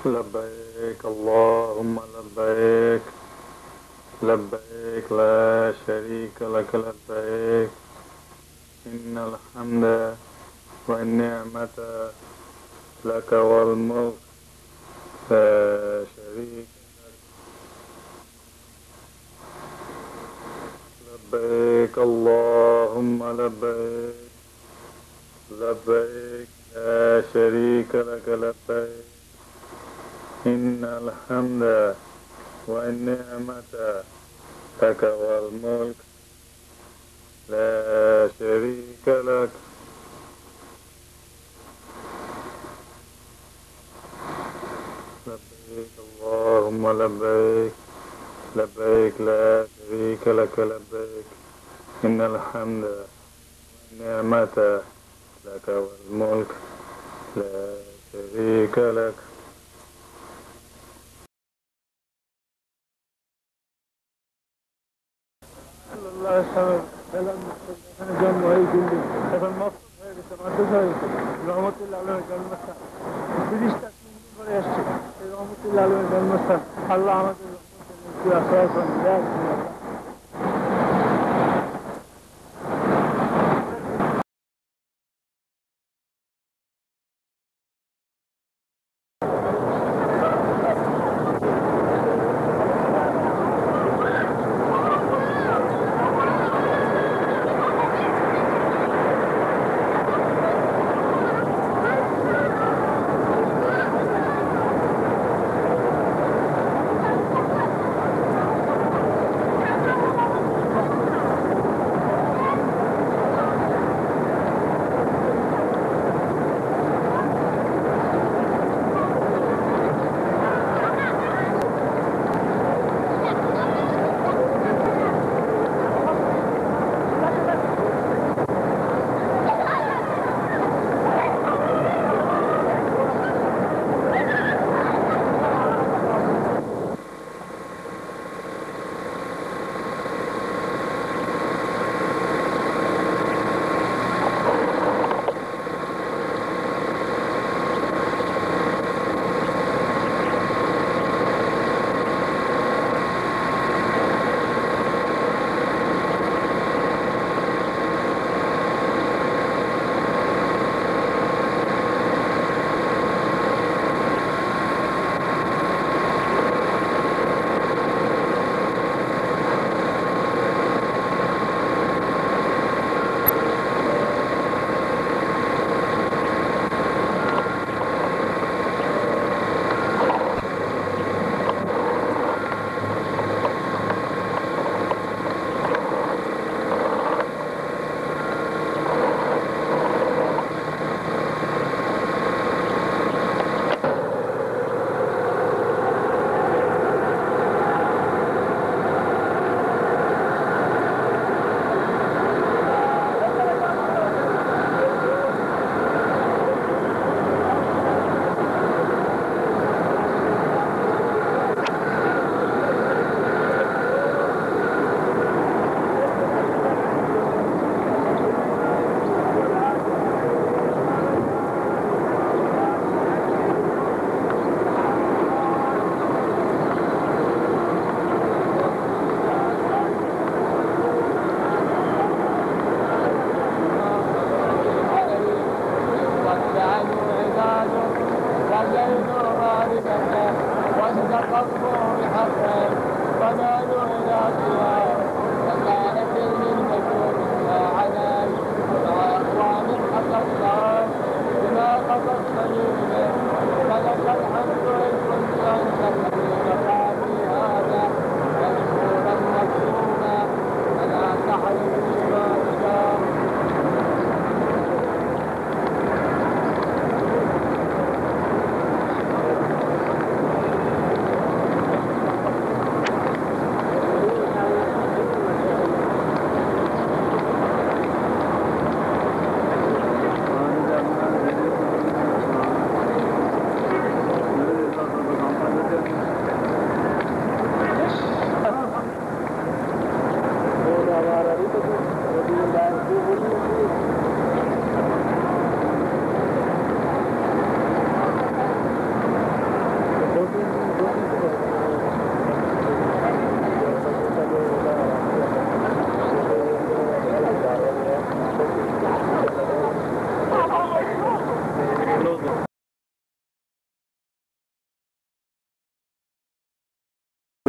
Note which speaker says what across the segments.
Speaker 1: لبيك اللهم لبيك لبيك لا شريك لك لبيك إن الحمد والنعمة لك والملك لا شريك لك لبيك اللهم لبيك لبيك لا شريك لك لبيك إن الحمد والنعمة لك والملك لا شريك لك لبيك اللهم لبيك لبيك لا شريك لك لبيك إن الحمد والنعمة لك والملك لا شريك لك.
Speaker 2: Allah sana selam sana canmayı güldü. Efendim mahsus hayırlısı, mahsus hayırlısı. Rahmetullahi aleyhi gelmezsen. Bir işte şimdi buraya yaşayacak. Rahmetullahi aleyhi gelmezsen. Allah আমাদের rahmetullahi asasın. Ya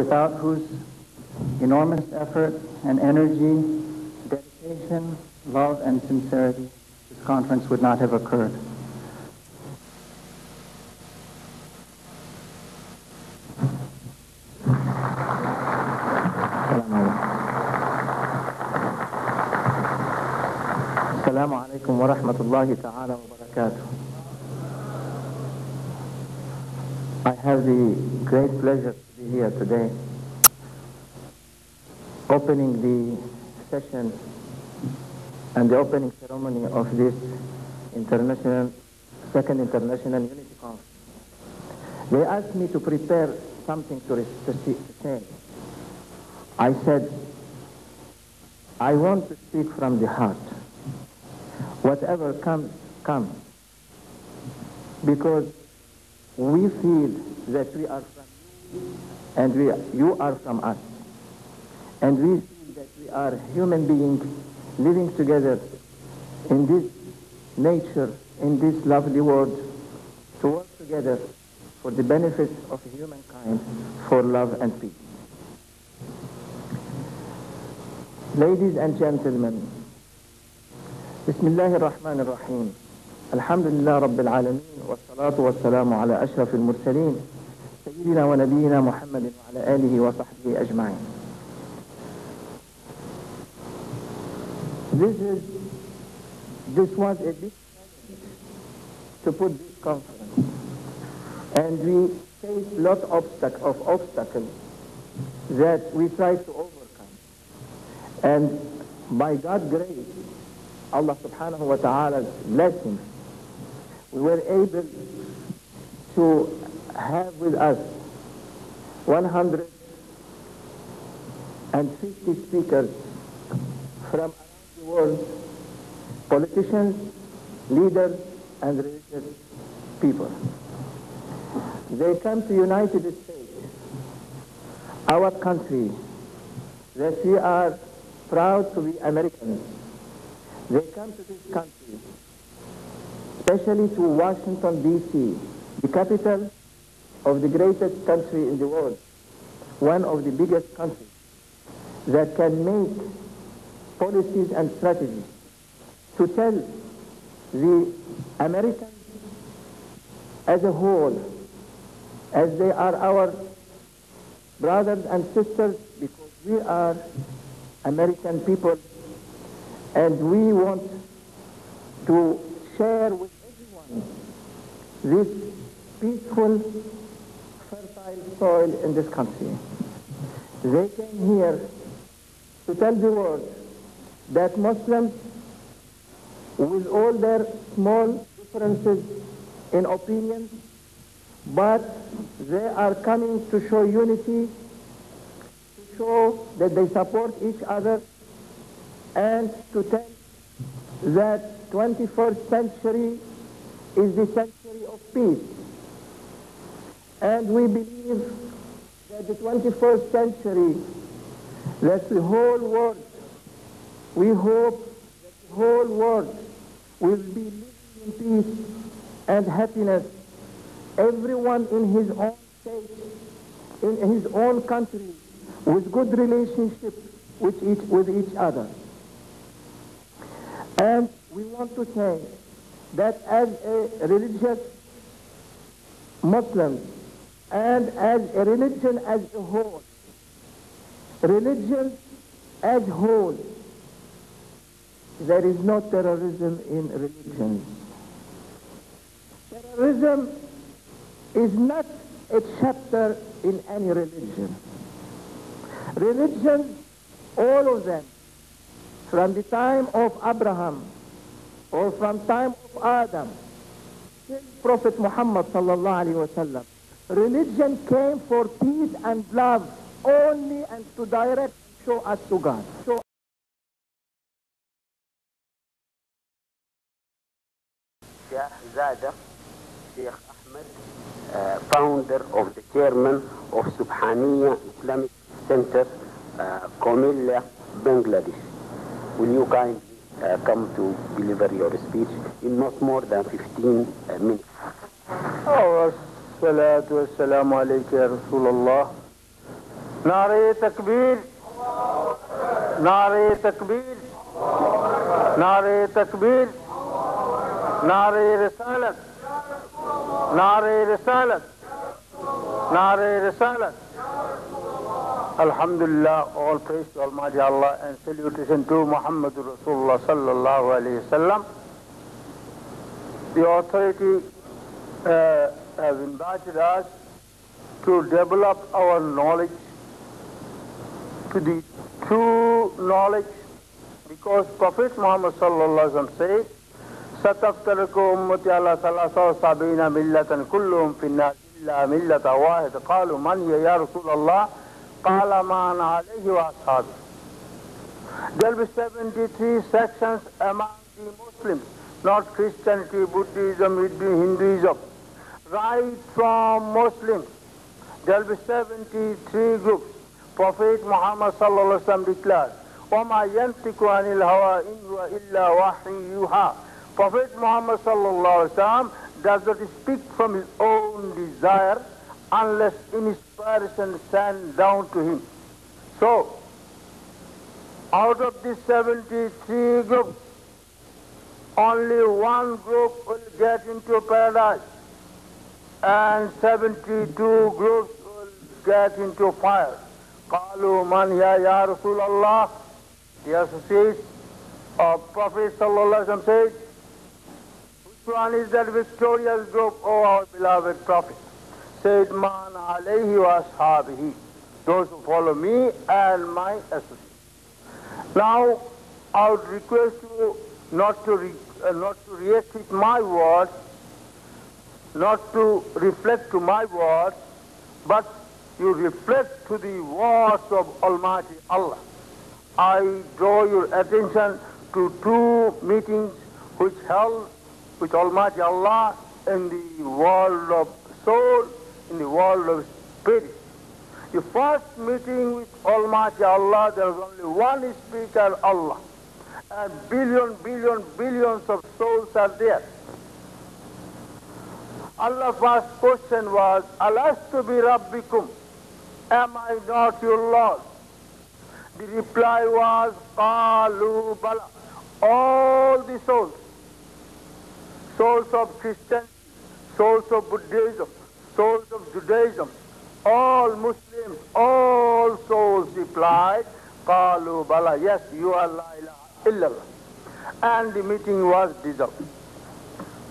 Speaker 3: without whose enormous effort and energy, dedication, love, and sincerity, this conference would not have occurred. Assalamu alaikum wa rahmatullahi ta'ala wa barakatuh. I have the great pleasure to be here today, opening the session and the opening ceremony of this second International Unity Conference. They asked me to prepare something to say. I said, I want to speak from the heart. Whatever comes, comes. Because we feel that we are from you and you are from us. And we feel that we are human beings living together in this nature, in this lovely world, to work together for the benefit of humankind, for love and peace. Ladies and gentlemen, Bismillahir Rahmanir Rahim. Alhamdulillah Rabbil Alameen, wa salatu wa salamu ala ashrafil mursaleen, Sayyidina wa Nabiyyina Muhammadin wa ala alihi wa sahbihi ajma'in. This was a big challenge to put this conference, and we faced a lot of obstacles that we tried to overcome. And by God's grace, Allah subhanahu wa ta'ala's blessings, we were able to have with us 150 speakers from around the world, politicians, leaders, and religious people. They come to United States, our country, that we are proud to be Americans. They come to this country, especially to Washington, D.C., the capital of the greatest country in the world, one of the biggest countries that can make policies and strategies to tell the Americans as a whole, as they are our brothers and sisters, because we are American people, and we want to share with everyone this peaceful, fertile soil in this country. They came here to tell the world that Muslims, with all their small differences in opinion, but they are coming to show unity, to show that they support each other, and to tell that 21st century is the century of peace. And we believe that the 21st century, that the whole world, we hope that the whole world will be living in peace and happiness, everyone in his own state, in his own country, with good relationship with each other. And we want to say that as a religious Muslim and as a religion as a whole, religion as a whole, there is no terrorism in religion. Terrorism is not a chapter in any religion. Religions, all of them, from the time of Abraham or from time of Adam till Prophet Muhammad sallallahu alaihi wasallam, religion came for peace and love only, and to direct, show us to God.
Speaker 4: Sheikh Zada, Sheikh Ahmed, founder of the chairman of Subhaniya Islamic Center, Comilla, Bangladesh. Will you kindly come to deliver your speech in not more than 15 minutes?
Speaker 2: والصلاة والسلام عليك يا رسول الله नारे तकबीर, नारे तकबीर, नारे तकबीर, नारे रिसालत, नारे रिसालत, नारे रिसालत. Alhamdulillah, all praise to Almighty Allah and salutation to Muhammadur Rasulullah sallallahu alayhi wasallam. The authority has invited us to develop our knowledge to the true knowledge, because Prophet Muhammad sallallahu alaihi wasallam said, "Sataftariku ummati ala salasa wa sabina millatan kulluhum finnar illa millata wahid." Qalu man hiya ya Rasulullah? Qala ma ana alayhi wa ashabi. There will be 73 sections among the Muslims, not Christianity, Buddhism, Hinduism. Right from Muslims, there will be 73 groups. Prophet Muhammad sallallahu alaihi wasallam declared, وَمَا يَنْتِقُ عَنِ الْهَوَىٰ إِنْ هُوَ إِلَّا وَحْيٌ يُوحَىٰ. Prophet Muhammad sallallahu alaihi wasallam does not speak from his own desire unless inspiration sent down to him. So, out of these 73 groups, only one group will get into paradise, and 72 groups will get into fire. قالوا من يا رسول الله? The associates of Prophet sallallahu alaihi wasallam said, which one is that victorious group, O our beloved Prophet? Said, man alayhi wa ashabihi, those who follow me and my associates. Now, I would request you not to react with my words, not to reflect to my words, but you reflect to the words of Almighty Allah. I draw your attention to two meetings which held with Almighty Allah in the world of soul, in the world of spirit. The first meeting with Almighty Allah, there is only one speaker, Allah. And billions of souls are there. Allah's first question was, Alastu bi Rabbikum? Am I not your Lord? The reply was, Qalu Bala. All the souls of Christianity, souls of Buddhism, souls of Judaism, all Muslims, all souls replied, Qalu Bala, yes, you are La ilaha illallah. And the meeting was dissolved.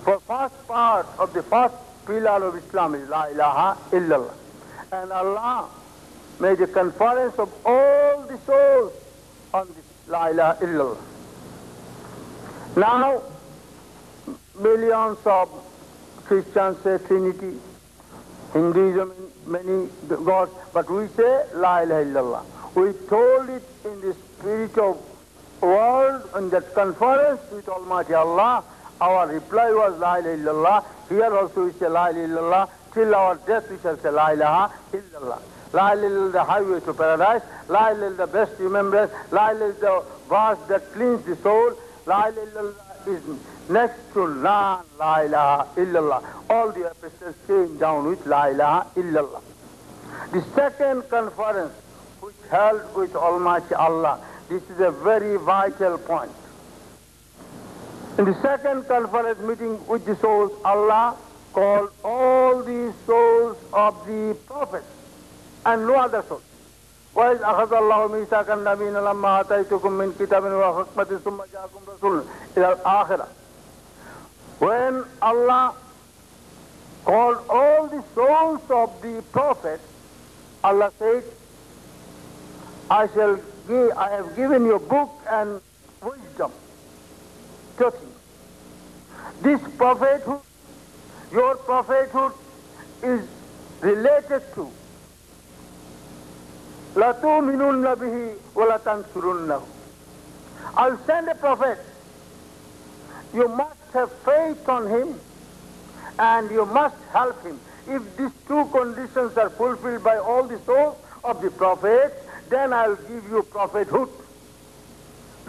Speaker 2: For first part of the first pillar of Islam is La ilaha illallah. And Allah made a conference of all the souls on this La ilaha illallah. Now, millions of Christians say Trinity, Hinduism, many gods, but we say La ilaha illallah. We told it in the spirit of world, in that conference with Almighty Allah. Our reply was La ilaha illallah. Here also we say La ilaha illallah. Till our death we shall say La ilaha illallah. La ilaha illallah is the highway to paradise. La ilaha illallah is the best remembrance. La ilaha is the verse that cleans the soul. La ilaha illallah is next to none. La ilaha illallah. All the epistles came down with La ilaha illallah. The second conference which held with Almighty Allah, this is a very vital point. In the second conference meeting with the souls, Allah called all the souls of the prophets and no other souls. وَإِذْ أَخَذَ اللَّهُ مِيثَاقَ النَّبِيِّينَ لَمَّا آتَيْتُكُم مِّن كِتَابٍ وَحِكْمَةٍ ثُمَّ جَاءَكُمْ رَسُولٌ إِلَى الْآخِرَةِ. When Allah called all the souls of the prophets, Allah said, I have given you book and wisdom, teaching. This prophethood, your prophethood is related to لَتُؤْمِنُنَّ بِهِ وَلَتَنْصُرُنَّهُ. I'll send a prophet. You must have faith on him and you must help him. If these two conditions are fulfilled by all the souls of the prophets, then I'll give you prophethood.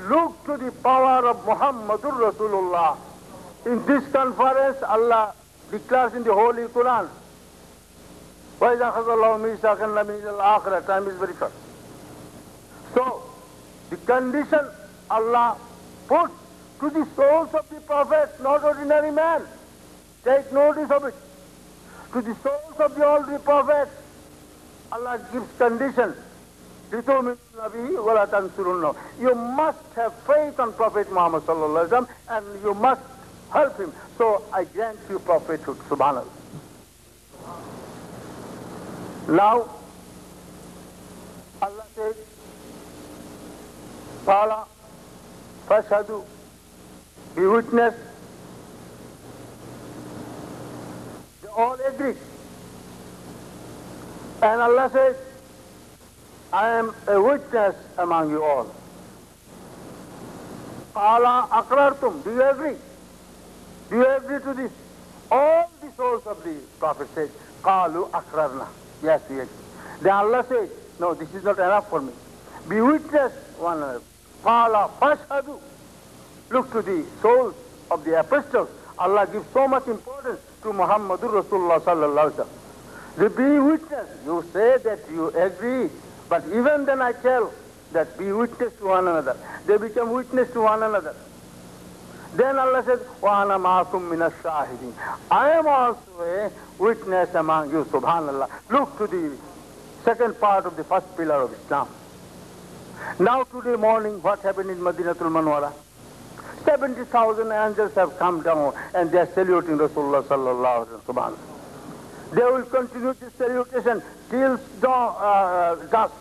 Speaker 2: Look to the power of Muhammadur Rasulullah. In this conference, Allah declares in the Holy Quran, وَإِذَا أَخَذَ اللَّهُ مِيثَاقَ النَّبِيِّينَ إِلَى الْآخِرَةِ, time is very short. So, the condition Allah put to the souls of the prophets, not ordinary man. Take notice of it. To the souls of the all the prophets, Allah gives conditions. You must have faith on Prophet Muhammad sallallahu alaihi wasallam, and you must help him. So I grant you prophethood. Subhanallah. Now, Allah says, Qala fashhadu, be witness. They all agree. And Allah says, I am a witness among you all. Qala aqrartum, do you agree? Do you agree to this? All the souls of the Prophet said, Qalu aqrarna. Yes, we agree. Then Allah says, no, this is not enough for me. Be witness one another. Qala fashhadu. Look to the souls of the apostles. Allah gives so much importance to Muhammadur Rasulullah sallallahu alaihi wasallam. They be witness. You say that you agree, but even then I tell that be witness to one another. They become witness to one another. Then Allah says, وَأَنَا مَعَكُمْ مِنَ الشَّاهِدِينَ. I am also a witness among you, subhanallah. Look to the second part of the first pillar of Islam. Now today morning, what happened in Madinatul Manwara? 70,000 angels have come down and they are saluting Rasulullah sallallahu alaihi wasallam. They will continue this salutation till dusk.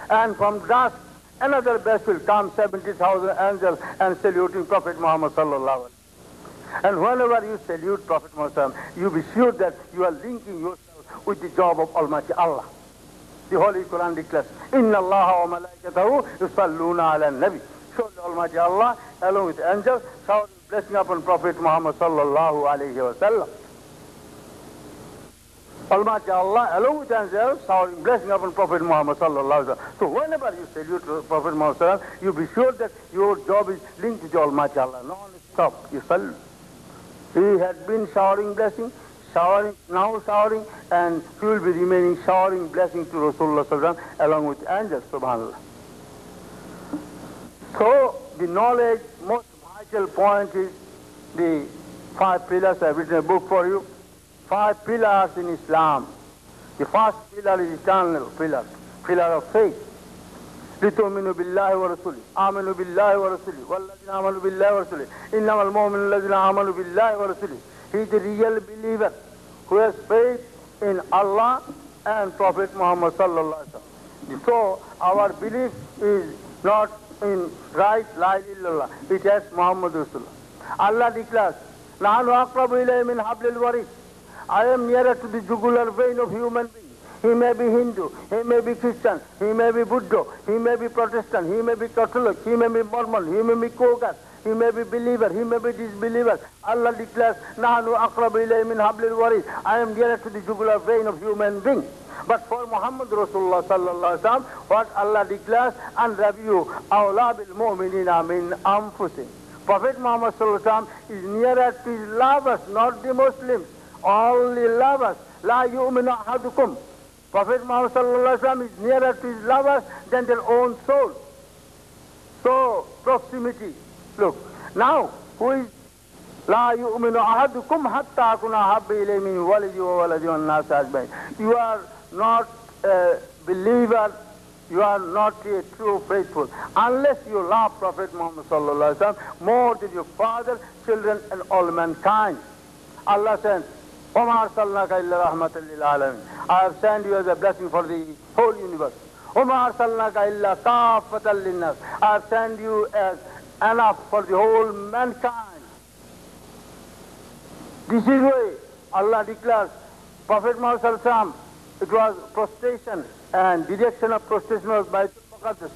Speaker 2: And from dusk, another batch will come, 70,000 angels, and saluting Prophet Muhammad sallallahu alaihi wasallam. And whenever you salute Prophet Muhammad, you be sure that you are linking yourself with the job of Almighty Allah. The Holy Quran declares, Inna Allah wa malaikatahu yusalluna ala nabi. Surely Almighty Allah, along with angels, showering blessing upon Prophet Muhammad sallallahu alaihi wasallam. Almighty Allah, along with angels, showering blessing upon Prophet Muhammad sallallahu alaihi wasallam. So whenever you salute Prophet Muhammad sallallahu alaihi wasallam, you be sure that your job is linked with Almighty Allah. Non-stop, you salute. He had been showering blessing, now showering, and he will be remaining showering blessing to Rasulullah sallallahu alaihi wasallam along with angels, subhanallah. So the knowledge, most vital point is the 5 pillars. I have written a book for you. 5 pillars in Islam. The first pillar is eternal pillar, pillar of faith. لِتُؤْمِنُوا بِاللَّهِ وَرَسُولِهِ آمَنُوا بِاللَّهِ وَرَسُولِهِ وَالَّذِينَ آمَنُوا بِاللَّهِ وَرَسُولِهِ إِنَّمَا الْمُؤْمِنُونَ الَّذِينَ آمَنُوا بِاللَّهِ وَرَسُولِهِ. He is the real believer who has faith in Allah and Prophet Muhammad sallallahu alaihi wasallam. So our belief is not in right la ilaha illallah. It has Muhammad Rasulullah. Allah declares, نَحْنُ أَقْرَبُ إِلَيْهِ مِنْ حَبْلِ الْوَرِيدِ. I am nearer to the jugular vein of human being. He may be Hindu, he may be Christian, he may be Buddha, he may be Protestant, he may be Catholic, he may be Mormon, he may be Kogas, he may be believer, he may be disbeliever. Allah declares, نَحْنُ أَقْرَبُ إِلَيْهِ مِنْ حَبْلِ الْوَرِيدِ. I am nearer to the jugular vein of human being. But for Muhammad Rasulullah sallallahu alaihi wasallam, what Allah declares, and Rabiu awla bil mu'minina min anfusihim. Prophet Muhammad sallallahu alaihi wasallam is nearer to his lovers, not the Muslims. Only lovers. La yu'minu ahadukum. Prophet Muhammad sallallahu alaihi wasallam is nearer to his lovers than their own soul. So proximity. Look, now who is La yu'minu ahadukum hatta akuna habba ilayhi min walidi wa waladi wan nas ajmain. You are not a believer, you are not a true faithful, unless you love Prophet Muhammad sallallahu alaihi wasallam more than your father, children, and all mankind. Allah says, وَمَا أَرْسَلْنَاكَ إِلَّا رَحْمَةً لِلْعَالَمِينَ. I have sent you as a blessing for the whole universe. وَمَا أَرْسَلْنَاكَ إِلَّا كَافَّةً لِلنَّاسِ. I have sent you as enough for the whole mankind. This is why Allah declares, Prophet Muhammad sallallahu alaihi wasallam, it was prostration, and direction of prostration was Baitul Maqdis.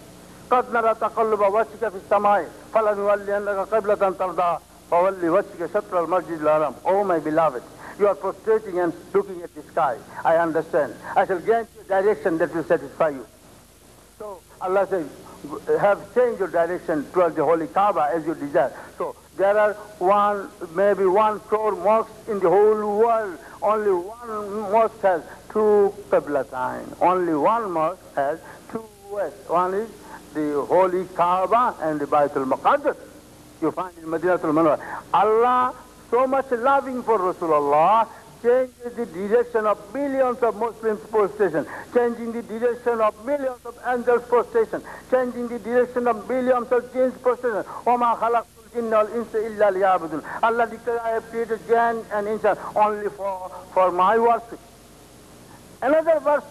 Speaker 2: قَدْ نَرَى تَقَلُّبَ وَجْهِكَ فِي السَّمَاءِ فَلَنُوَلِّيَنَّكَ قِبْلَةً تَرْضَاهَا فَوَلِّ وَجْهِكَ شَطْرَ الْمَسْجِدِ الْحَرَامِ. Oh my beloved, you are prostrating and looking at the sky. I understand. I shall grant you a direction that will satisfy you. So Allah says, have changed your direction towards the holy Kaaba as you desire. So there are maybe 1 crore mosques in the whole world. only one mosque has two Qiblatayn. Only one mosque has two west. One is the holy Kaaba and the Baitul Maqaddas. You find in Madinatul Munawwara. Allah, so much loving for Rasulullah, changes the direction of millions of Muslims prostration, changing the direction of millions of angels prostration, changing the direction of millions of jinns prostration. وَمَا خَلَقْتُ الْجِنَّ وَالْإِنسَ إِلَّا لِيَعْبُدُونَ. Allah declares, I have created jinn and insan only for my worship. Another verse,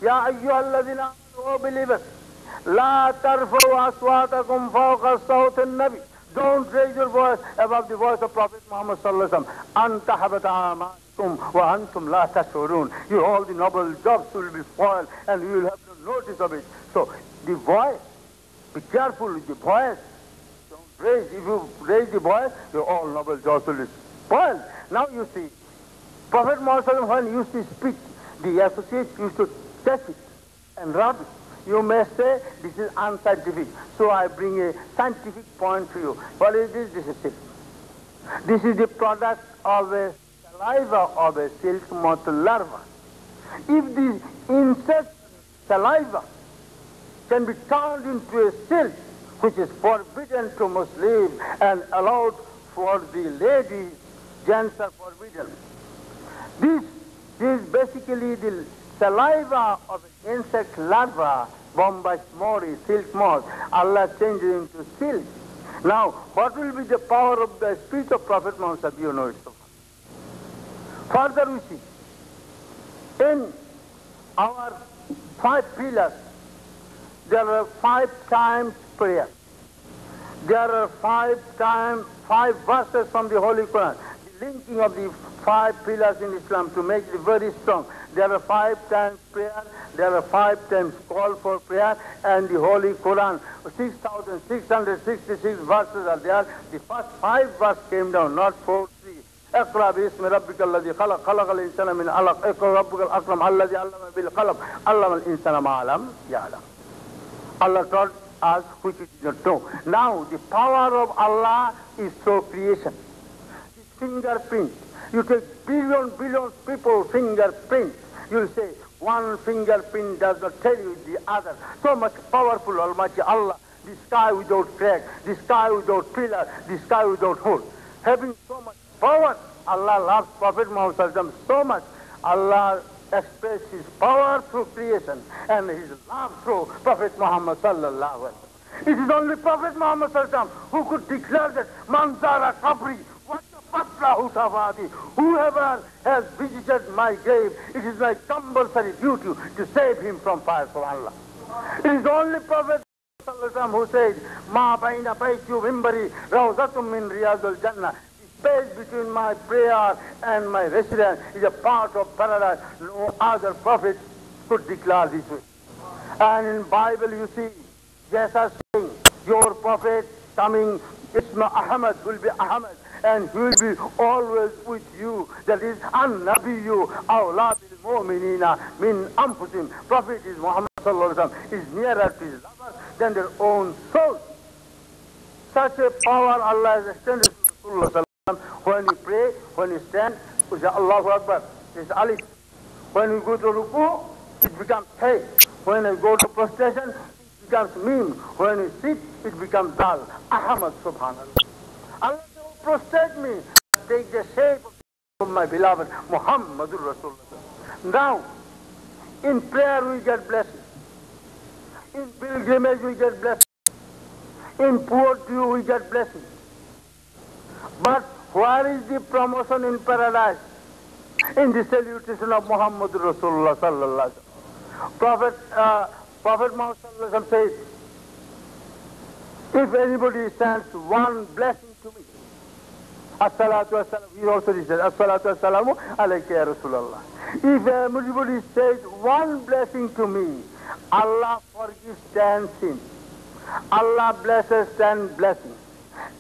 Speaker 2: يَا أَيُّهَا الَّذِينَ آمَنُوا, O believers, لَا تَرْفَعُوا أَصْوَاتَكُمْ فَوْقَ صَوْتِ النَّبِيِّ. Don't raise your voice above the voice of Prophet Muhammad sallallahu alaihi wasallam. أَنْ تَحْبَطَ أَعْمَالُكُمْ وَأَنْتُمْ لَا تَشْعُرُونَ. You all the noble jobs will be spoiled and you will have no notice of it. So the voice, be careful with the voice. Don't raise. If you raise the voice, your all noble jobs will be spoiled. Now you see, Prophet Muhammad sallallahu alaihi wasallam, when he used to speak, the associates used to touch it and rub it. You may say this is unscientific, so I bring a scientific point to you. What is this? This is silk. This is the product of a saliva of a silk moth larva. If the insect saliva can be turned into a silk, which is forbidden to Muslims and allowed for the ladies, gents are forbidden. This is basically the saliva of an insect larva, Bombay mori, silk moth. Allah changed it into silk. Now, what will be the power of the speech of Prophet Muhammad? You know it so far. Further we see, in our 5 pillars, there are 5 times prayer. There are 5 verses from the Holy Quran. The linking of the 5 pillars in Islam to make it very strong. There are 5 times prayer, there are 5 times call for prayer, and the Holy Quran, 6,666 verses are there. The first 5 verses came down, not 4, 3. اقرأ باسم ربك الذي خلق خلق الإنسان من علق اقرأ ربك الأكرم الذي علم بالقلم علم الإنسان ما لم يعلم. Allah taught us which we did not know. Now the power of Allah is through creation. His fingerprint. You take billions people fingerprint. You'll say one fingerprint does not tell you the other. So much powerful Almighty Allah. The sky without crack, the sky without pillar, the sky without hole. Having so much power, Allah loves Prophet Muhammad sallallahu alaihi wasallam so much. Allah expressed his power through creation and his love through Prophet Muhammad sallallahu alaihi wasallam. It is only Prophet Muhammad sallallahu alaihi wasallam who could declare that Manzara Qabri, whoever has visited my grave, it is my compulsory duty to save him from fire from Allah. It is only Prophet who said, Ma baina bayti mimbari rawzatum min riyadul jannah. The space between my prayer and my residence is a part of paradise. No other prophet could declare this way. And in Bible you see, Jesus saying, your prophet coming, Isma Ahmad will be Ahmad. And he will be always with you. That is, An-Nabiyyu awla bil mu'minina min anfusihim. Prophet is Muhammad sallallahu alaihi wasallam is nearer to his lovers than their own soul. Such a power Allah has extended to Rasulullah sallallahu alaihi wasallam. When you pray, when you stand, we say Allahu Akbar. It's Alif. When you go to ruku, it becomes Hay. When you go to prostration, it becomes Mim. When you sit, it becomes Dal. Ahmad subhanallah. Allah prostrate me, take the shape of my beloved Muhammadur Rasulullah. Now, in prayer we get blessing. In pilgrimage we get blessing. In poetry we get blessing. But where is the promotion in paradise? In the salutation of Muhammadur Rasulullah sallallahu alaihi wasallam. Prophet Muhammad sallallahu alaihi wasallam says, if anybody sends one blessing to me, As-salatu was-salam, he also says, As-salatu was-salamu alayka ya Rasulallah. If anybody says one blessing to me, Allah forgives 10 sins. Allah blesses 10 blessings.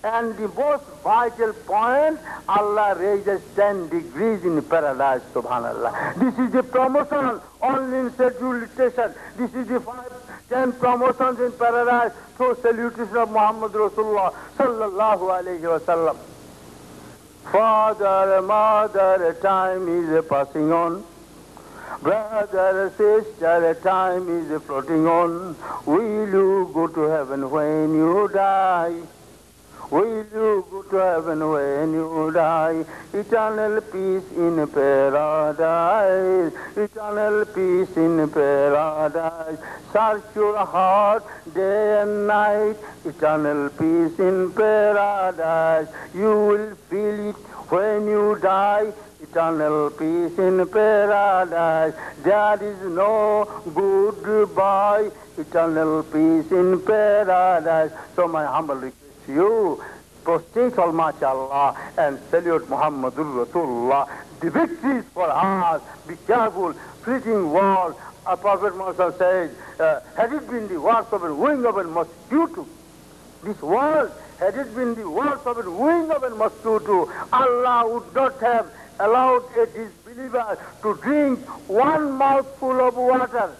Speaker 2: And the most vital point, Allah raises 10 degrees in paradise, subhanallah. This is the promotion only in salutation. This is the 10 promotions in paradise through salutation of Muhammad Rasulullah sallallahu alayhi wa sallam.
Speaker 1: Father, mother, time is passing on. Brother, sister, time is floating on. Will you go to heaven when you die? Will you go to heaven when you die? Eternal peace in paradise. Eternal peace in paradise. Search your heart day and night. Eternal peace in paradise. You will feel it when you die. Eternal peace in paradise. There is no goodbye. Eternal peace in paradise. So my humble request to you, prostrate Almighty Allah and salute Muhammadur Rasulullah. The victory is for us. Be careful, fleeting world. Our Prophet Muhammad says, had it been the works of a wing of a mosquito, this world, had it been the works of a wing of a mosquito, Allah would not have allowed a disbeliever to drink one mouthful of water.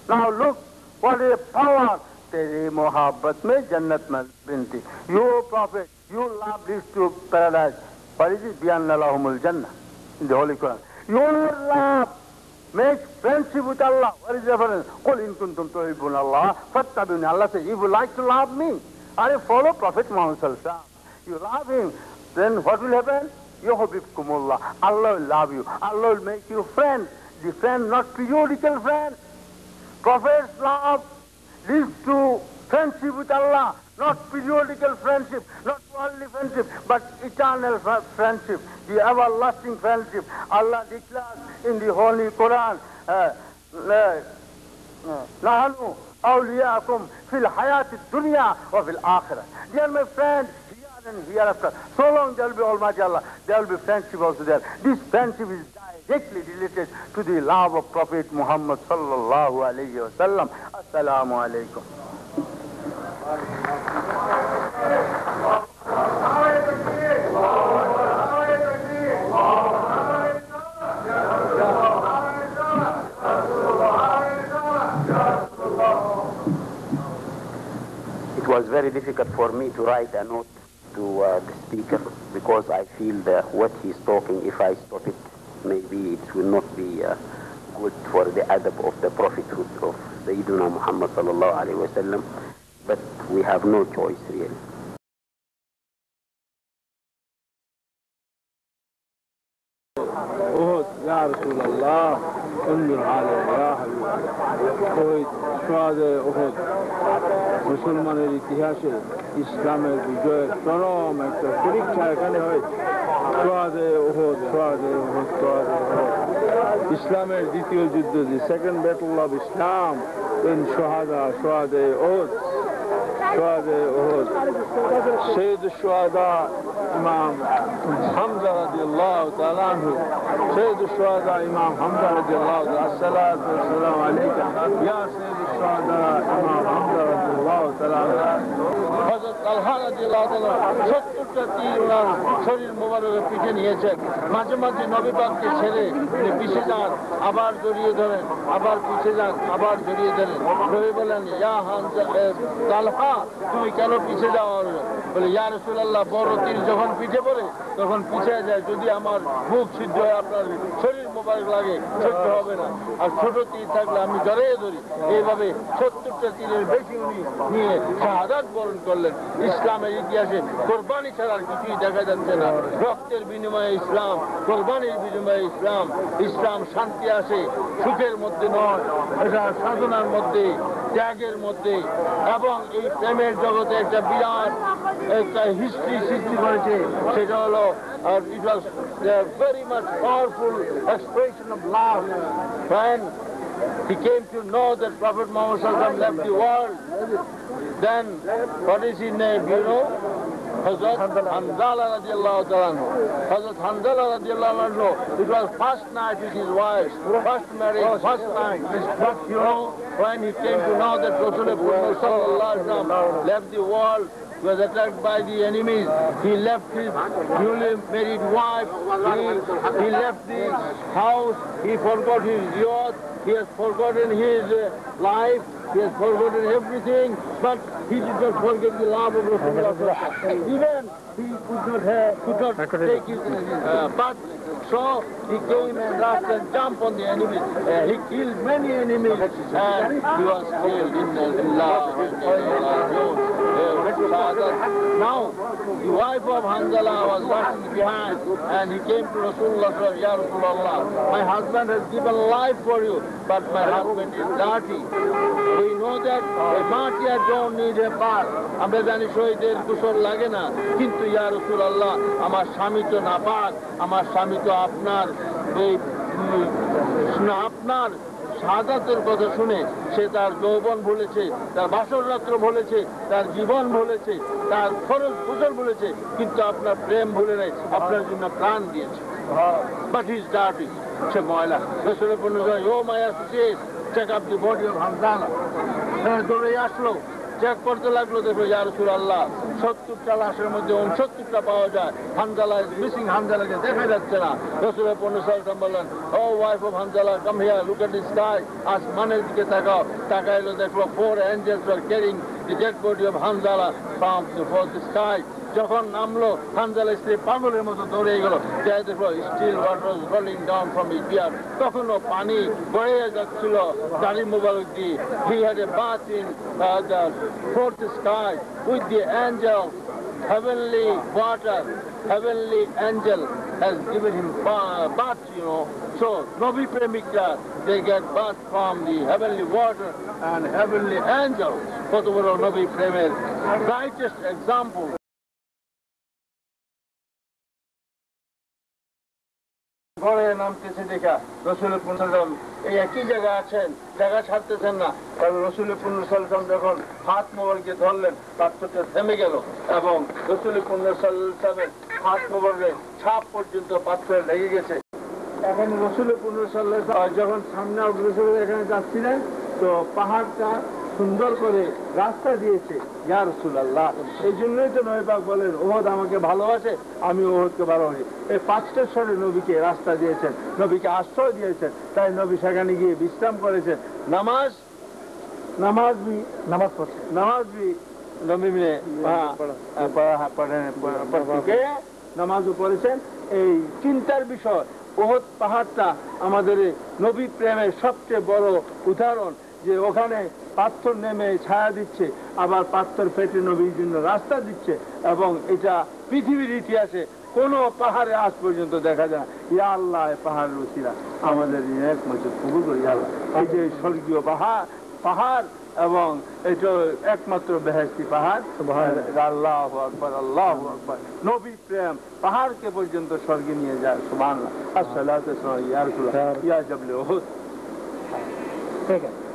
Speaker 1: Now look, what a power! Tere mohabbat mein jannat mein binti. You Prophet, you love this to paradise. What is it? Bianna lahumul jannah in the Holy Quran. Your love makes friendship with Allah. What is the reference? Qul in kuntum tuhibbun Allah fattabuni. Allah says, if you like to love me, I follow Prophet Muhammad sallallahu alaihi wasallam. You love him, then what will happen? Yuhibbukumullah. Allah will love you. Allah will make you friend. The friend, not periodical friend. Prophet's love leads to friendship with Allah, not periodical friendship, not worldly friendship, but eternal friendship, the everlasting friendship. Allah declares in the Holy Quran, Nahanu awliyakum fil hayati dunya wa fil akhirah. They are my friends here and hereafter. So long there will be Almighty Allah, there will be friendship also there. This friendship is directly related to the love of Prophet Muhammad sallallahu alayhi wa sallam. Assalamu alaikum.
Speaker 4: It was very difficult for me to write a note to the speaker because I feel that what he's talking, if I stop it, maybe it will not be good for the adab of the prophethood of Sayyidina Muhammad sallallahu alayhi wa sallam, but we have no choice really.
Speaker 2: يا رسول الله انظر عليه يا حبيبي شهداء أحد মুসলমানের ইতিহাসে ইসলামের বিজয়ের চরম একটা পরীক্ষা এখানে হয় শহাদায়ে উহুদ ইসলামের দ্বিতীয় যুদ্ধ যে second battle of Islam in শহাদায়ে উহুদ سيد الشهداء إمام حمزة رضي الله تعالى عنه سيد الشهداء إمام حمزة رضي الله تعالى الصلاة والسلام عليك يا سيد الشهداء إمام حمزة رضي الله تعالى عنه حضرت طلحة رضي الله تعالى 70টা তীর ওনার শরীর মোবারকের পিঠে নিয়েছেন মাঝে মাঝে নবী পাককে ছেড়ে পিছে যান আবার জড়িয়ে ধরেন আবার পিছে যান আবার জড়িয়ে ধরেন নবী বলেন ইয়া হামজা তালহা তুমি কেন পিছে যাও বলে ইয়া রাসূলুল্লাহ বড় তীর যখন পিঠে পড়ে তখন পিছে যায় যদি আমার মুখ সিদ্ধ হয়ে আপনার শরীর মোবারক লাগে সহ্য হবে না আর ছোট তীর থাকলে আমি জড়িয়ে ধরি এইভাবে 70টা তীরের বেশি উনি নিয়ে শাহাদাত বরণ করলেন ইসলামের ইতিহাসে কোরবানি ছাড়া আর কিছুই দেখা যাচ্ছে না রক্তের বিনিময়ে ইসলাম কোরবানির বিনিময়ে ইসলাম শান্তি আসে সুখের মধ্যে নয় এটা সাধনার মধ্যে ত্যাগের মধ্যে এবং এই প্রেমের জগতে একটা বিরাট একটা হিস্ট্রি সৃষ্টি করেছে সেটা হলো it was a very much powerful expression of love when he came to know that Prophet Muhammad sallallahu alaihi wasallam left the world. Then what is his name, you know? Hazrat Hanzala radiallahu ta'ala anhu. Hazrat Hanzala radiallahu anhu, it was first night with his wife, first marriage, first night. But you know, when he came to know that Rasulullah sallallahu alaihi wasallam left the world, was attacked by the enemies. He left his newly married wife. He left the house. He forgot his youth. He has forgotten his life. he has forgotten everything, but he did not forget the love of Rasulullah. Even he could not take his path. So he came and rushed and jumped on the enemy. He killed many enemies and he was killed in Allah. Now, the wife of Hanzala was rushing behind and he came to Rasulullah, Ya Rasulullah, my husband has given life for you, but my husband is dirty. We know that a martyr don't need a bath. আমরা জানি শহীদের গোসল লাগে না, কিন্তু ইয়া রাসূলুল্লাহ আমার স্বামী তো নাপাক, আমার স্বামী তো আপনার আপনার শাহাদাতের কথা শুনে সে তার যৌবন ভুলেছে, তার বাসর রাত্র ভুলেছে, তার জীবন ভুলেছে, তার খরচ গোসল ভুলেছে, কিন্তু আপনার প্রেম ভুলে নাই, আপনার জন্য প্রাণ দিয়েছে। But he's dirty. সে ময়লা। রাসূলের পূর্ণ ও মায়া শেষ check up the body of Hanzala. দৌড়ে আসলো, চেক করতে লাগলো, দেখো ইয়া রাসূলুল্লাহ 70টা লাশের মধ্যে 69টা পাওয়া যায়, হামজালা ইজ মিসিং, হামজালাকে দেখা যাচ্ছে না। রাসূলের পূর্ণ সাল্লাল্লাহু বললেন, O wife of Hanzala, come here, look at the sky, আসমানের দিকে তাকাও। তাকাইলো, দেখলো 4 angels were carrying the dead body of Hanzala from the sky. যখন নামলো, হানজালা স্ত্রী পাগলের মতো দৌড়ে গেল, যাই দেখলো still water rolling down from his beard, তখনও পানি বয়ে যাচ্ছিল দাড়ি মোবারক দিয়ে। He had a bath in the fourth sky with the angel, heavenly water, heavenly angel has given him bath, you know. So Nabi Premikra, they get bath from the heavenly water and heavenly angels. কত বড় নবী প্রেমের brightest example. ঘরে নামতেছে দেখা রাসূলের পূর্ণ সাল্লাল্লাহু এই একই জায়গা আছেন, জায়গা ছাড়তেছেন না, কারণ রাসূলের পূর্ণ সাল্লাল্লাহু যখন হাত মোবারকে ধরলেন, পাথরটা থেমে গেল এবং রাসূলের পূর্ণ সাল্লাল্লাহু হাত মোবারকে ছাপ পর্যন্ত পাথরে লেগে গেছে। এখন রাসূলের পূর্ণ সাল্লাল্লাহু যখন সামনে অগ্রসর এখানে যাচ্ছিলেন, তো পাহাড়টা সুন্দর করে রাস্তা দিয়েছে ইয়া রাসূলুল্লাহ। এই জন্যই তো নবী পাক বলেন, ওহদ আমাকে ভালোবাসে, আমি ওহদকে ভালোবাসি। এই 5টা স্বরে নবীকে রাস্তা দিয়েছেন, নবীকে আশ্রয় দিয়েছেন, তাই নবী সেখানে গিয়ে বিশ্রাম করেছেন। নামাজ পড়ছে, নামাজ নবী মিলে নামাজও পড়েছেন। এই চিন্তার বিষয়, ওহদ পাহাড়টা আমাদের নবী প্রেমের সবচেয়ে বড় উদাহরণ, যে ওখানে পাথর নেমে ছায়া দিচ্ছে, আবার পাথর ফেটে নবীর জন্য রাস্তা দিচ্ছে, এবং এটা পৃথিবীর ইতিহাসে কোন পাহাড়ে আজ পর্যন্ত দেখা যায় না। ইয়া আল্লাহ, পাহাড় রসিরা আমাদের এক মজুদ কবুল করি আল্লাহ। এই যে স্বর্গীয় পাহাড় এবং এটা একমাত্র বেহেশতি পাহাড়। আল্লাহু আকবার, আল্লাহু আকবার। নবী প্রেম পাহাড়কে পর্যন্ত স্বর্গে নিয়ে যায়। সুবহানাল্লাহ। আসসালাতু ওয়াসসালামু ইয়া রাসূলুল্লাহ ইয়া জাবলে উহুদ। ঠিক আছে।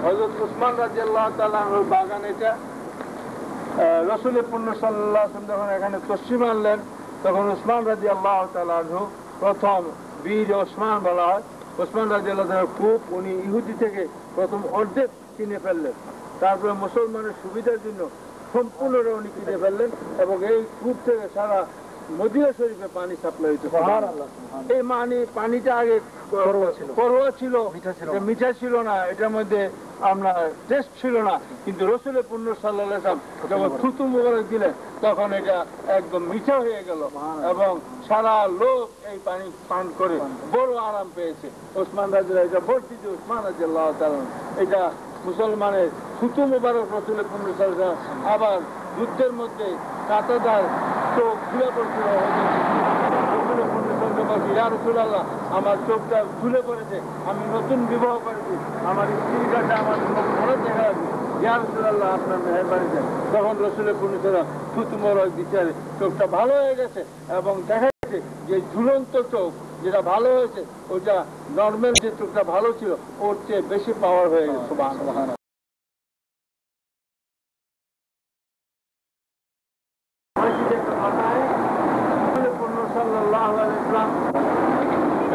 Speaker 2: হযরত উসমান রাদিয়াল্লাহু তাআলা আনহুর বাগান এটা। রাসূলের পূর্ণ সাল্লাল্লাহু আলাইহি ওয়াসাল্লাম যখন এখানে তশরিফ আনলেন, তখন উসমান রাদিয়াল্লাহু তাআলা আনহু প্রথম বীর ওসমান বলা হয়, ওসমান রাদিয়াল্লাহু তাআলা কূপ উনি ইহুদি থেকে প্রথম অর্ধেক কিনে ফেললেন, তারপরে মুসলমানের সুবিধার জন্য সম্পূর্ণটা উনি কিনে ফেললেন, এবং এই কূপ থেকে সারা মদিনা শরীফে পানি সাপ্লাই হইতো। এই পানিটা আগে করোয়া ছিল, মিঠা ছিল না, এটার মধ্যে আপনার টেস্ট ছিল না, কিন্তু রাসূলের পূর্ণ সাল্লাল্লাহু আলাইহি ওয়াসাল্লাম যখন থুতু মুবারক দিলেন, তখন এটা একদম মিঠা হয়ে গেল, এবং সারা লোক এই পানি পান করে বড় আরাম পেয়েছে। ওসমান রাদিয়াল্লাহু এটা বর্ধিত ওসমান রাদিয়াল্লাহু তাআলা, এটা মুসলমানের থুতু মুবারক রাসূলের পূর্ণ সাল্লাল্লাহু আলাইহি ওয়াসাল্লাম। আবার যুদ্ধের মধ্যে কাঁটাদার চোখ খুলে পড়ছিল, ইয়া রাসূলুল্লাহ আমার চোখটা খুলে পড়েছে, আমি নতুন বিবাহ করেছি, আমার স্ত্রীর কাছে আমার ভালো দেখা যাবে, ইয়া রাসূলুল্লাহ আপনার মেহেরবানি। তখন রাসূলের পূর্ণ সাল্লাল্লাহু থুতু মুবারক দিচ্ছে, চোখটা ভালো হয়ে গেছে, এবং দেখা যাচ্ছে যে ঝুলন্ত চোখ যেটা ভালো হয়েছে, ওটা নর্মাল যে চোখটা ভালো ছিল ওর চেয়ে বেশি পাওয়ার হয়ে গেছে। সুবহানাল্লাহ।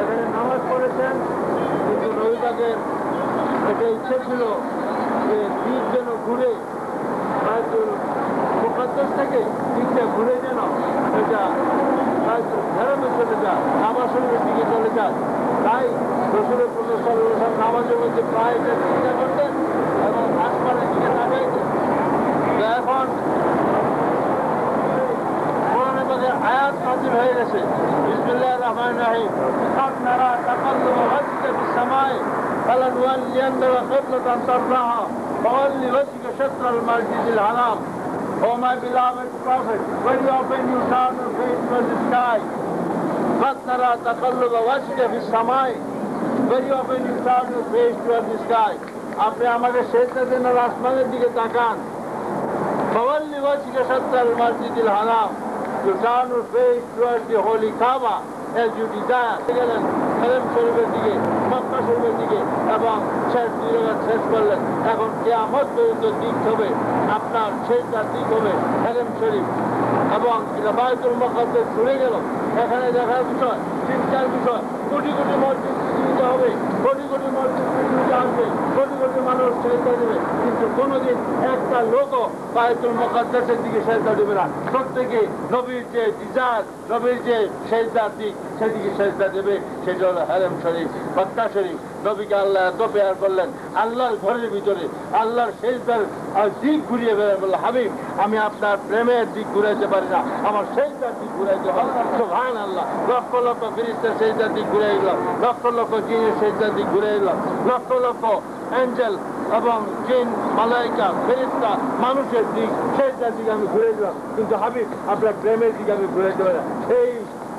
Speaker 2: এখানে নামাজ পড়েছেন, কিন্তু নবী পাকের এটা ইচ্ছে ছিল যে দিক যেন ঘুরে বায়তুল মুকাদ্দাস মুকদ্দাস থেকে দিকটা ঘুরে যেন এটা ধর্মে চলে যায়, কাবা শরীফের দিকে চলে যায়। তাই রসুলের নামাজের মধ্যে প্রায় চিন্তা করতেন এবং আসমানের দিকে তাকাইতেন। এখন আয়াত নাযিল হয়ে গেছে, বিসমিল্লাহির রহমানির রহিম, আপনারা তাকাল্লুব ওয়াজহিকা ফিস সামাই ফালানুওয়াল্লিয়ান্নাকা কিবলাতান তারদাহা ফাওয়াল্লি ওয়াজহাকা শাত্রাল মাসজিদিল হারাম। Oh my beloved Prophet, very often you turn your face towards the sky. فَتَرَى تَقَلُّبَ وَجْهِكَ فِي السَّمَاءِ. Very often you turn your face towards the sky. আপনি আমাকে সেজদা দেন আর আসমানের দিকে তাকান। فَوَلِّ وَجْهِكَ شَطْرَ الْمَسْجِدِ الْحَرَامِ. You turn your face towards the holy Kaaba as you desire. গেলেন হারাম শরীফের দিকে, মক্কা শরীফের দিকে এবং শেষ দুই রাকাত শেষ করলেন। এখন কিয়ামত পর্যন্ত দিক হবে আপনার সেজদার দিক হবে হারাম শরীফ এবং এটা বাইতুল মুকাদ্দাস ঘুরে গেল। এখানে দেখার বিষয়, চিন্তার বিষয়, কোটি কোটি মসজিদ পৃথিবীতে হবে, কোটি কোটি মসজিদ পৃথিবীতে আসবে, কোটি কোটি মানুষ সেজদা দেবে, কিন্তু কোনোদিন একটা লোকও বাইতুল মুকাদ্দাসের দিকে সেজদা দেবে না। প্রত্যেকে নবীর যে ডিজায়ার, নবীর যে সেজদার দিক সেদিকে সেজদা দেবে, সেটা হলো হারাম শরীফ, মক্কা শরীফ। নবীকে আল্লাহ এত পেয়ার করলেন, আল্লাহর ঘরের ভিতরে আল্লাহর সেজদার দিক ঘুরিয়ে বেড়ে বলল, হাবিব আমি আপনার প্রেমের দিক ঘুরাইতে পারি না, আমার সেজদার দিক ঘুরাইতে হবে। সুবহানাল্লাহ, লক্ষ লক্ষ ফেরেশতার সেজদার দিক ঘুরে এলাম, লক্ষ লক্ষ জিনের সেজদার দিক ঘুরে এলাম, লক্ষ লক্ষ এঞ্জেল এবং জিন মালাইকা ফেরেশতা মানুষের দিক সেজদার দিকে আমি ঘুরে দিলাম, কিন্তু হাবিব আপনার প্রেমের দিকে আমি ঘুরাইতে পারি না। সেই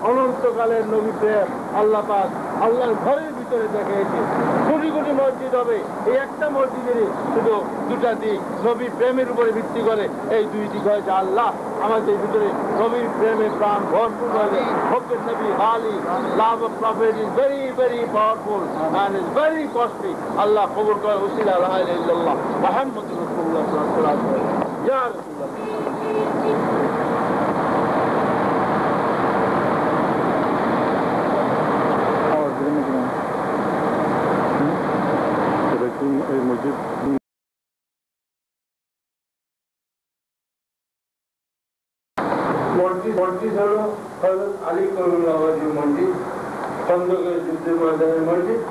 Speaker 2: অনন্তকালের নবী প্রেম আল্লাহ পাক আল্লাহর ঘরের ভিতরে দেখিয়েছে। কোটি কোটি মসজিদ হবে, এই একটা মসজিদেরই শুধু দুটা দিক নবীর প্রেমের উপরে ভিত্তি করে। এই দুই দিক হয়েছে আল্লাহ আমাদের ভিতরে নবীর প্রেমে প্রাণ ভরপুর হলে হকের নবী হালি love of prophet is very very powerful and is very costly. আল্লাহ কবুল করে উসিলা লা ইলাহা ইল্লাল্লাহ মুহাম্মাদুর রাসূলুল্লাহ সাল্লাল্লাহু আলাইহি ওয়াসাল্লাম। ইয়া রাসূলুল্লাহ মসজিদ হলো হযরত আলী কাররামাল্লাহু ওয়াজহু মসজিদ, খন্দকের যুদ্ধের ময়দানের মসজিদ,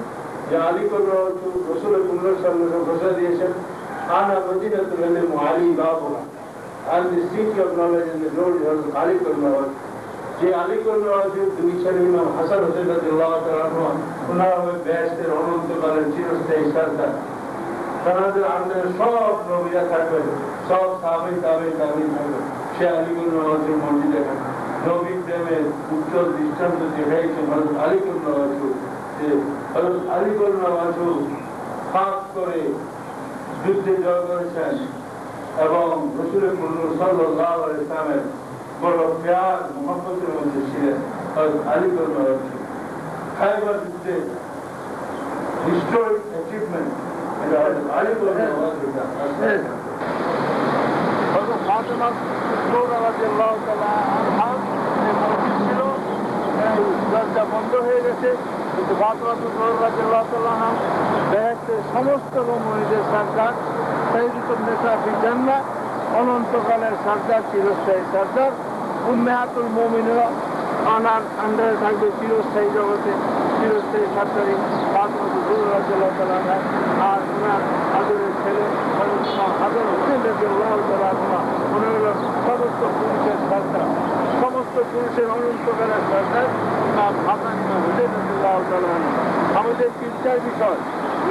Speaker 2: যে আলী কাররামাল্লাহু রাসূলের সাল্লাল্লাহু আলাইহি ঘোষণা দিয়েছেন, আনা মদিনাতুল ইলম ওয়া Ali বাবুহা, and the city of knowledge and the glory of Ali কাররামাল্লাহু। যে আলী কাররামাল্লাহু দুই ছেলে ইমাম হাসান হোসেন রাদিয়াল্লাহু তাআলা আনহু, ওনারা ওই বেহেশতের অনন্তকালের চিরস্থায়ী সরদার। তাদের আন্দাজে সব নবীরা থাকবেন, সব সাহাবী তাবেঈন থাকবেন। সে আলী কাররামাল্লাহু মসজিদে নবী প্রেমের উজ্জ্বল দৃষ্টান্ত দেখাইছেন হযরত আলী কাররামাল্লাহু। যে হযরত আলী কাররামাল্লাহু খাস করে যুদ্ধে জয় করেছেন এবং রাসূল সাল্লাল্লাহু আলাইহি ওয়াসাল্লামের বড় প্যার মুহাব্বতের মধ্যে ছিলেন হযরত আলী কাররামাল্লাহু। খায়বার যুদ্ধে হিস্টোরিক অ্যাচিভমেন্ট আলী কাররামাল্লাহু। হযরত ফাতেমা রাদিয়াল্লাহু তাআলা আনহা ছিল, দরজা বন্ধ হয়ে গেছে, কিন্তু ফাতেমা রাদিয়াল্লাহু তাআলা আনহা বেহেশতের সমস্ত রমণীদের সরদার, সাইয়্যিদাতুন নিসা ফিল জান্নাহ, অনন্তকালের সরদার, চিরস্থায়ী সরদার। উম্মাহাতুল মুমিনিনা আনার আন্ডারে থাকবে চিরস্থায়ী জগতে, চিরস্থায়ী সরদারি ফাতেমা রাদিয়াল্লাহু তাআলা আনহা। আর ওনার আদরের ছেলে হাসান হোসেন রাদিয়াল্লাহু তাআলা আনহু, উনি হলেন সমস্ত পুরুষের সরদার, সমস্ত পুরুষের অনন্তকালের সরদার ইমাম হাসান ইমাম হোসেন রাদিয়াল্লাহু তাআলা আনহু। আমাদের চিন্তার বিষয়,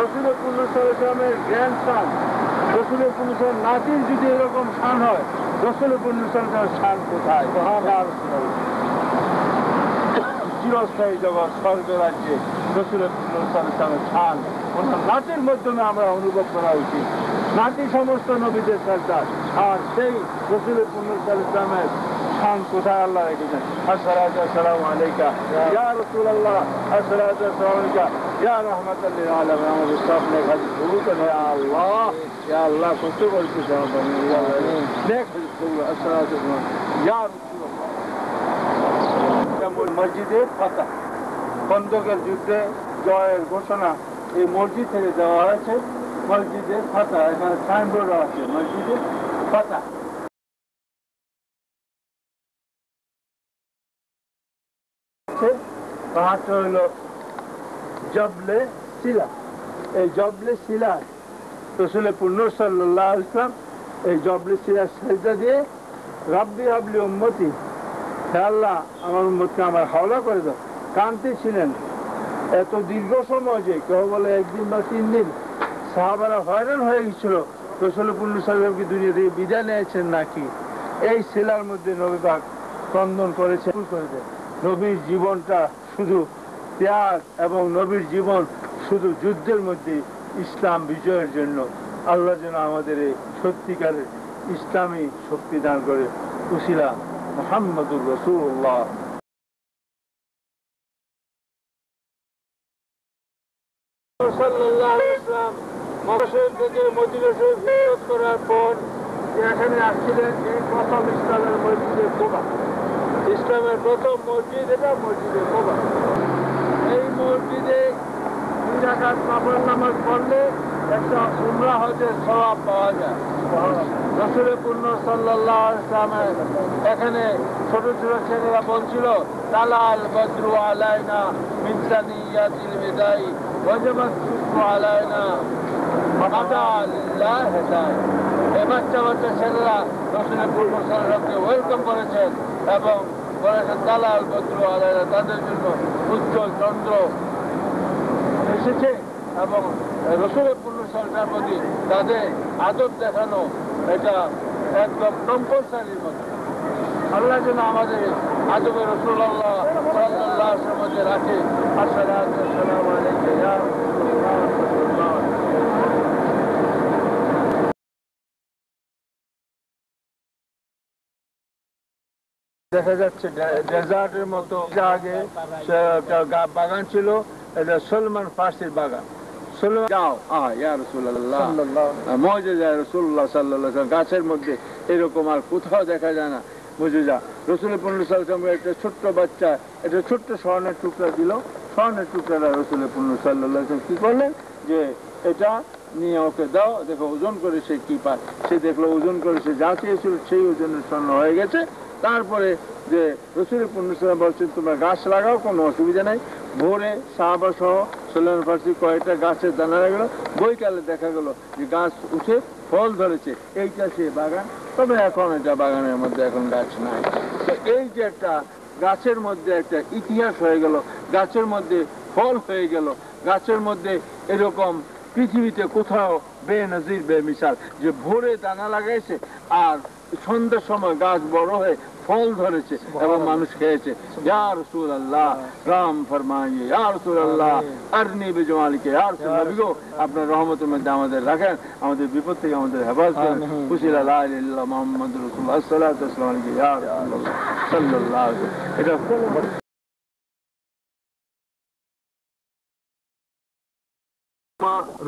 Speaker 2: রাসূলুল্লাহ সাল্লাল্লাহু আলাইহি ওয়াসাল্লামের গ্র্যান্ডসন, রাসূলুল্লাহ সাল্লাল্লাহু আলাইহি ওয়াসাল্লামের নাতির যদি এরকম শান হয়, রাসূলুল্লাহ সাল্লাল্লাহু আলাইহি ওয়াসাল্লামের শান কোথায়? চিরস্থায়ী জগৎ স্বর্গ রাজ্যে রাসূলুল্লাহ সাল্লাল্লাহু আলাইহি ওয়াসাল্লামের শান ওনার নাতির মাধ্যমে আমরা অনুভব করা উচিত। নাতি সমস্ত নবীদের সরদার, আর সেই রাসূলুল্লাহ সাল্লাল্লাহু আলাইহি ওয়াসাল্লামের শান কোথায় আল্লাহ রেখেছেন? আসসালাতু ওয়াসসালামু আলাইকা ইয়া রাসূলুল্লাহ, আসসালাতু ওয়াসসালামু আলাইকা ইয়া রাহমাতাল লিল আলামিন। আমাদের স্বপ্নে খালি শুরু করে আল্লাহ, ইয়া আল্লাহ কত বলছি সাহাবায়ে দেখ আসসালাতু ইয়া রাসূলুল্লাহ। মসজিদের ফাতহ, খন্দকের যুদ্ধে জয়ের ঘোষণা এই মসজিদ থেকে দেওয়া হয়েছে। মসজিদের ফাতহ, এখানে সাইনবোর্ড আছে মসজিদের ফাতহ। পাহাড়টা হইল জবলে শিলা। এই জবলে শিলায় রসুল পূর্ণ সাল্লাল্লাহু আলাইহি ওয়াসাল্লাম এই জবলে শিলার সেজদা দিয়ে রাব্বি হাবলি উম্মতি, হে আল্লাহ আমার উম্মতকে আমার হাওলা করে দাও, কাঁদতেছিলেন। এত দীর্ঘ সময় যে কেউ বলে একদিন বা 3 দিন, সাহাবারা হয়রান হয়ে গেছিল রসুল পূর্ণ সাল্লামকে দুনিয়া থেকে বিদায় নিয়েছেন নাকি। এই শিলার মধ্যে নবী পাক ক্রন্দন করেছে। নবীর জীবনটা শুধু ত্যাগ এবং নবীর জীবন শুধু যুদ্ধের মধ্যে ইসলাম বিজয়ের জন্য। আল্লাহ যেন আমাদের এই সত্যিকারের ইসলামী শক্তি দান করে। উসিলা মুহাম্মদুর রাসূলুল্লাহ। সাল্লাল্লাহু আলাইহি ওয়াসাল্লাম মক্কা শরীফ থেকে মদিনা শরীফ হিজরত করার পর এখানে আসছিলেন এই প্রথম ইসলামের মসজিদে কুবা। ইসলামের প্রথম মসজিদ এটা মসজিদে কুবা। এই মসজিদে 2 রাকাত নফল নামাজ পড়লে একটা উমরা হজের সওয়াব পাওয়া যায়। রাসূল পূর্ণ সাল্লাল্লাহু আলাইহি ওয়াসাল্লাম এখানে ছোট ছোট ছেলেরা বলছিল তালাল বদরু আলাইনা মিন সানিয়াতিল বিদাই ওয়াজাবাত শুকরু আলাইনা মাতা আল্লাহ হেদায়। এই বাচ্চা বাচ্চা ছেলেরা রাসূল পূর্ণ সাল্লাল্লাহু আলাইহি ওয়াসাল্লামকে ওয়েলকাম করেছেন এবং বলেছেন তালাল বদরু আলাইনা, তাদের জন্য উজ্জ্বল চন্দ্র এসেছে এবং রাসূল পূর্ণ সাল্লাল্লাহু আলাইহি ওয়াসাল্লামের প্রতি তাদের আদর দেখানো এটা একদম কম্পালসারির মতো। আল্লাহ যেন আমাদের আদবে রাসূলুল্লাহ সাল্লাল্লাহু আলাইহি ওয়াসাল্লামের মধ্যে রাখে। আসসালাতু ওয়াসসালামু আলাইকা ইয়া রাসূলুল্লাহ। দেখা যাচ্ছে ডেজার্টের মতো। আগে একটা বাগান ছিল, এটা সলমান ফার্সির বাগান। গাছের মধ্যে এরকম আর কোথাও দেখা যায় না। মুজিজা রাসূল পূর্ণ সাল্লাল্লাহু আলাইহি ওয়াসাল্লাম একটা ছোট্ট বাচ্চা একটা ছোট্ট স্বর্ণের টুকরা দিল। স্বর্ণের টুকরাটা রাসূল পূর্ণ সাল্লাল্লাহু আলাইহি ওয়াসাল্লাম কি করলেন যে এটা নিয়ে ওকে দাও, দেখো ওজন করে সে কি পায়। সে দেখলো ওজন করে সে যা চেয়েছিল সেই ওজনের স্বর্ণ হয়ে গেছে। তারপরে যে রাসূল পূর্ণ সাল্লাল্লাহু আলাইহি ওয়াসাল্লাম বলছেন তোমরা গাছ লাগাও, কোনো অসুবিধা নাই। ভোরে সাহাবা সহ সলমান ফার্সি কয়েকটা গাছের দানা লাগলো। বৈকালে দেখা গেল যে গাছ উঠে ফল ধরেছে। এইটা সে বাগান। তবে এখন এটা বাগানের মধ্যে এখন গাছ নাই। তো এই যে একটা গাছের মধ্যে একটা ইতিহাস হয়ে গেল, গাছের মধ্যে ফল হয়ে গেল, গাছের মধ্যে এরকম পৃথিবীতে কোথাও বেনজির বেমিসাল যে ভোরে দানা লাগাইছে আর সন্ধ্যার সময় গাছ বড় হয়ে ফল ধরেছে এবং মানুষ খেয়েছে। ইয়া রাসূলুল্লাহ রাম ফরমাইয়ে, ইয়া রাসূলুল্লাহ আরনি বিজমালিকে, ইয়া রাসূল নবী গো আপনার রহমতের মধ্যে আমাদের রাখেন, আমাদের বিপদ থেকে আমাদের হেফাজত করেন। কুশিলা লা ইলাহা ইল্লাল্লাহ মুহাম্মাদুর রাসূলুল্লাহ সাল্লাল্লাহু আলাইহি ওয়াসাল্লাম ইয়া রাসূলুল্লাহ সাল্লাল্লাহু আলাইহি ওয়াসাল্লাম। এটা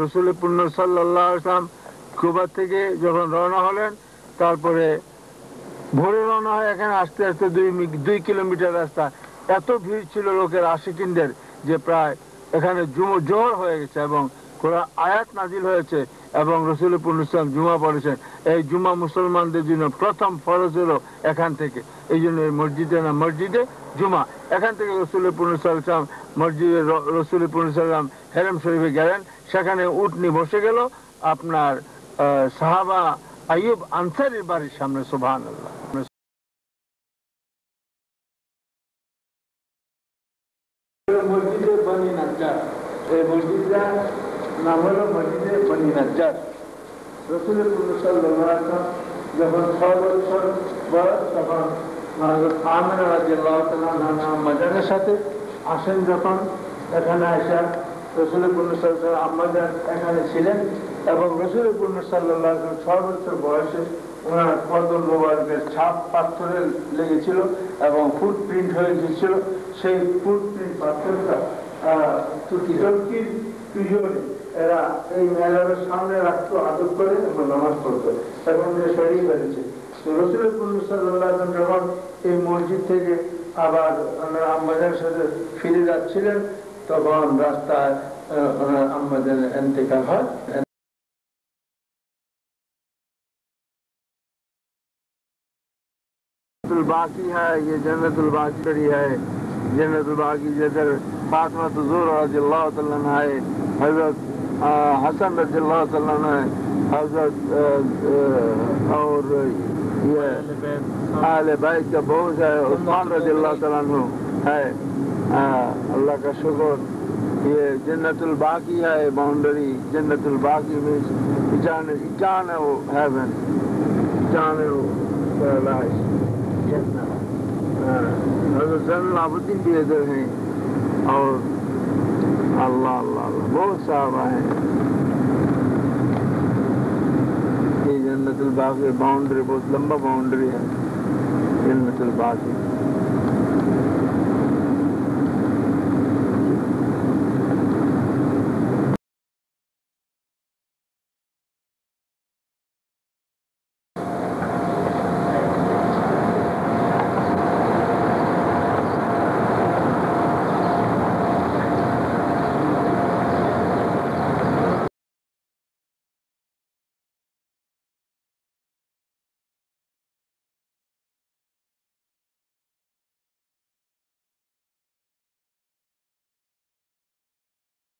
Speaker 2: রাসূল পূর্ণ সাল্লাল্লাহু আলাইহি ওয়াসাল্লাম কুবা থেকে যখন রওনা হলেন, তারপরে ভোরে রওনা হয়। এখানে আস্তে আস্তে 2 কিলোমিটার রাস্তা। এত ভিড় ছিল লোকের আশিকিনদের যে প্রায় এখানে জোর হয়ে গেছে এবং কোরআন আয়াত নাজিল হয়েছে এবং রাসূল পূর্ণ সাল্লাল্লাহু আলাইহি ওয়াসাল্লাম জুমা পড়েছেন। এই জুমা মুসলমানদের জন্য প্রথম ফরজ হলো এখান থেকে। এই জন্য মসজিদে না মসজিদে জুমা। এখান থেকে রাসূল পূর্ণ সাল্লাল্লাহু আলাইহি ওয়াসাল্লাম মসজিদে রাসূল পূর্ণ সাল্লাল্লাহু আলাইহি ওয়াসাল্লাম হেরেম শরীফে গেলেন। সেখানে উটনি বসে গেল আপনার সাহাবা আইয়ুব আনসারীর বাড়ির সামনে। সুবহানাল্লাহ। মসজিদে বনি নাজ্জার, এই মসজিদটার নাম হলো মসজিদে বনি নাজ্জার। রাসূল সাল্লাল্লাহু আলাইহি ওয়াসাল্লাম যখন 6 বছর বয়স তখন আমিনা রাদিয়াল্লাহু তাআলা আনহা মাজারের সাথে আসেন। যখন এখানে আসা রাসূল সাল্লাল্লাহু আলাইহি ওয়াসাল্লাম আম্মাজান এখানে ছিলেন এবং রাসূল সাল্লাল্লাহু আলাইহি ওয়াসাল্লাম 6 বছর বয়সে ওনার কদম মোবারকের ছাপ পাথরে লেগেছিল এবং ফুটপ্রিন্ট হয়ে গিয়েছিল। সেই ফুটপ্রিন্ট পাথরটা তুর্কির পিছনে এরা এই মেলার সামনে রাখতো, আদব করে এবং নামাজ পড়তো। এখন যে সরিয়ে ফেলেছে। তো রাসূল সাল্লাল্লাহু আলাইহি ওয়াসাল্লাম যখন এই মসজিদ থেকে আবার আম্মাজানের সাথে ফিরে যাচ্ছিলেন তখন রাস্তায় আম্মাজানের ইন্তেকাল হয়। बाकी है ये जन्नतुल बाकी है जन्नतुल बाकी जिधर फातिमा ज़ोहरा रज़ियल्लाहु तआला अन्हा है, हज़रत हसन रज़ियल्लाहु तआला अन्हा है, हज़रत और ये आले बैत का बोझ है, उस्मान रज़ियल्लाहु तआला अन्हु है। अल्लाह का शुक्र। ये जन्नतुल बाकी है बाउंड्री, जन्नतुल बाकी में eternal heaven, eternal paradise, जन्नत। हज़रत ज़ैनुल आबिदीन भी इधर हैं और अल्लाह अल्लाह अल्लाह बहुत साहबा हैं। ये जन्नतुल बाकी बाउंड्री बहुत लंबा बाउंड्री है, जन्नतुल बाकी।